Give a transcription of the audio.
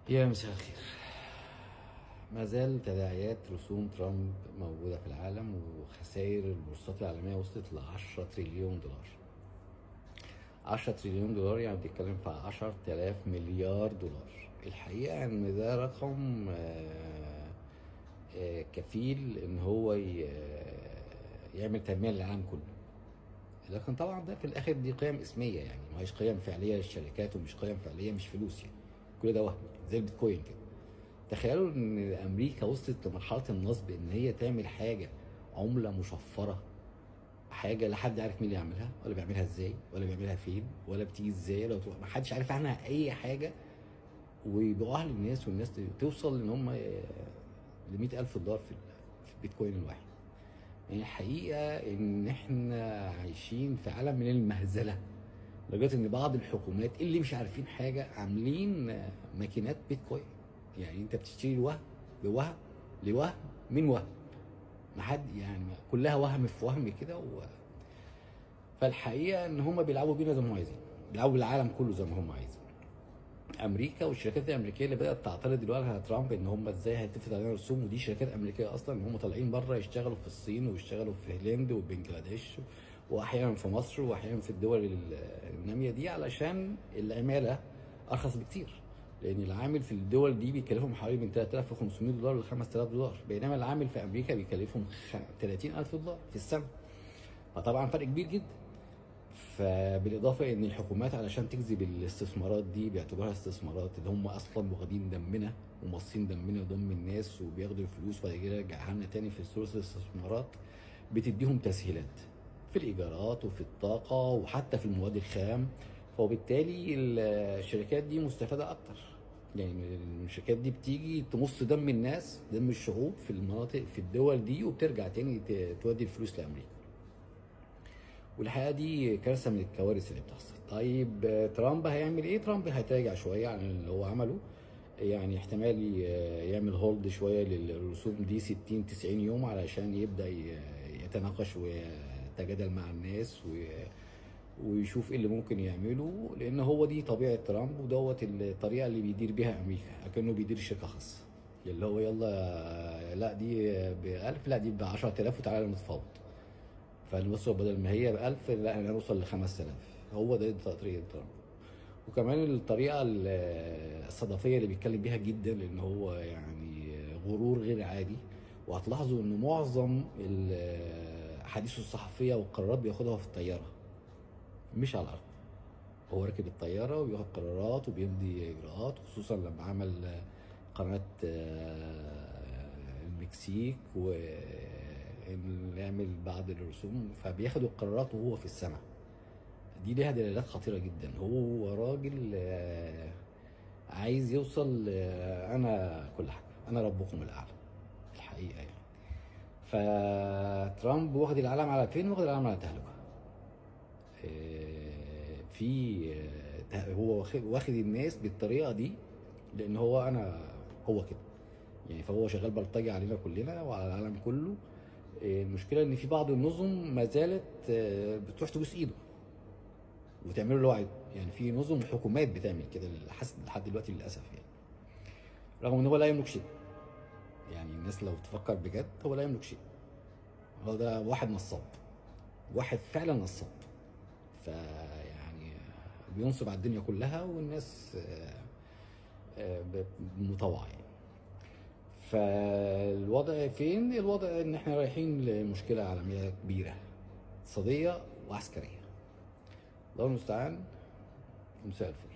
يا مساء الخير. ما زال تداعيات رسوم ترامب موجودة في العالم، وخسائر البورصات العالمية وصلت ل 10 تريليون دولار. 10 تريليون دولار يعني بتتكلم في 10,000 مليار دولار. الحقيقة إن ده رقم كفيل إن هو يعمل تنمية للعالم كله. لكن طبعا ده في الآخر دي قيم اسمية، يعني ما هيش قيم فعلية للشركات، ومش قيم فعلية، مش فلوس يعني. كل ده وهم زي البيتكوين كده. تخيلوا ان امريكا وصلت لمرحله النصب، ان هي تعمل حاجه عمله مشفره، حاجه لا حد عارف مين اللي يعملها، ولا بيعملها ازاي، ولا بيعملها فين، ولا بتيجي ازاي، لو ما حدش عارف عنها اي حاجه، ويبيعوها للناس، والناس توصل ان هم ل 100,000 دولار في البيتكوين الواحد. يعني الحقيقه ان احنا عايشين في عالم من المهزله، لدرجه ان بعض الحكومات اللي مش عارفين حاجه عاملين ماكينات بيتكوين. يعني انت بتشتري الوهم بوهم لوهم من وهم، ما حد يعني كلها وهم في وهم كده فالحقيقه ان هم بيلعبوا بينا زي ما هم عايزين، بيلعبوا بالعالم كله زي ما هم عايزين. امريكا والشركات الامريكيه اللي بدات تعترض دلوقتي على ترامب ان هم ازاي هيتفق علينا رسوم، ودي شركات امريكيه اصلا، ان هم طالعين بره يشتغلوا في الصين ويشتغلوا في الهند وبنجلاديش، واحيانا في مصر، واحيانا في الدول الناميه دي، علشان العماله ارخص بكتير. لان العامل في الدول دي بيكلفهم حوالي من 3500 دولار ل 5000 دولار، بينما العامل في امريكا بيكلفهم 30,000 دولار في السنه. فطبعا فرق كبير جدا. فبالاضافه ان الحكومات علشان تجذب الاستثمارات دي باعتبارها استثمارات، اللي هم اصلا واخدين دمنا ومصين دمنا ودم الناس، وبياخدوا الفلوس وبعد كده يرجعها لنا تاني في صوره الاستثمارات، بتديهم تسهيلات في الايجارات وفي الطاقه وحتى في المواد الخام. وبالتالي الشركات دي مستفاده اكتر. يعني الشركات دي بتيجي تمص دم الناس، دم الشعوب في المناطق في الدول دي، وبترجع تاني تودي الفلوس لامريكا. والحقيقه دي كارثه من الكوارث اللي بتحصل. طيب ترامب هيعمل ايه؟ ترامب هيتراجع شويه عن اللي هو عمله. يعني احتمال يعمل هولد شويه للرسوم دي 60 90 يوم، علشان يبدا يتناقش ويتجادل مع الناس ويشوف ايه اللي ممكن يعمله، لان هو دي طبيعه ترامب، ودوت الطريقه اللي بيدير بيها امريكا، اكنه بيدير شركه خاصه. اللي هو يلا لا دي ب 1000، لا دي ب 10,000، وتعالى نتفاوض. فنوصل بدل ما هي ب 1000، لا احنا نوصل ل 5000. هو ده طريقه ترامب. وكمان الطريقه الصدفيه اللي بيتكلم بيها جدا، لان هو يعني غرور غير عادي. وهتلاحظوا ان معظم احاديثه الصحفيه والقرارات بياخدها في الطياره، مش على الارض. هو راكب الطياره وبياخد قرارات وبيمضي اجراءات، خصوصا لما عمل قناه المكسيك، يعمل بعض الرسوم، فبياخد القرارات وهو في السماء. دي ليها دلالات خطيره جدا. هو راجل عايز يوصل انا كل حاجه، انا ربكم الاعلى الحقيقه يعني. فترامب واخد العالم على فين؟ واخد العالم على تهلكه. في هو واخد الناس بالطريقه دي، لان هو هو كده يعني. فهو شغال بلطجي علينا كلنا وعلى العالم كله. المشكله ان في بعض النظم ما زالت بتروح تبوس ايده وتعمله اللي هو عايزه. يعني في نظم حكومات بتعمل كده لحد دلوقتي للاسف يعني، رغم ان هو لا يملك شيء. يعني الناس لو تفكر بجد، هو لا يملك شيء. هو ده واحد نصاب، واحد فعلا نصاب. فيعني بينصب على الدنيا كلها، والناس مطوعه يعني. فالوضع فين؟ الوضع ان احنا رايحين لمشكله عالميه كبيره، اقتصاديه وعسكريه. الله المستعان. مساء الفل.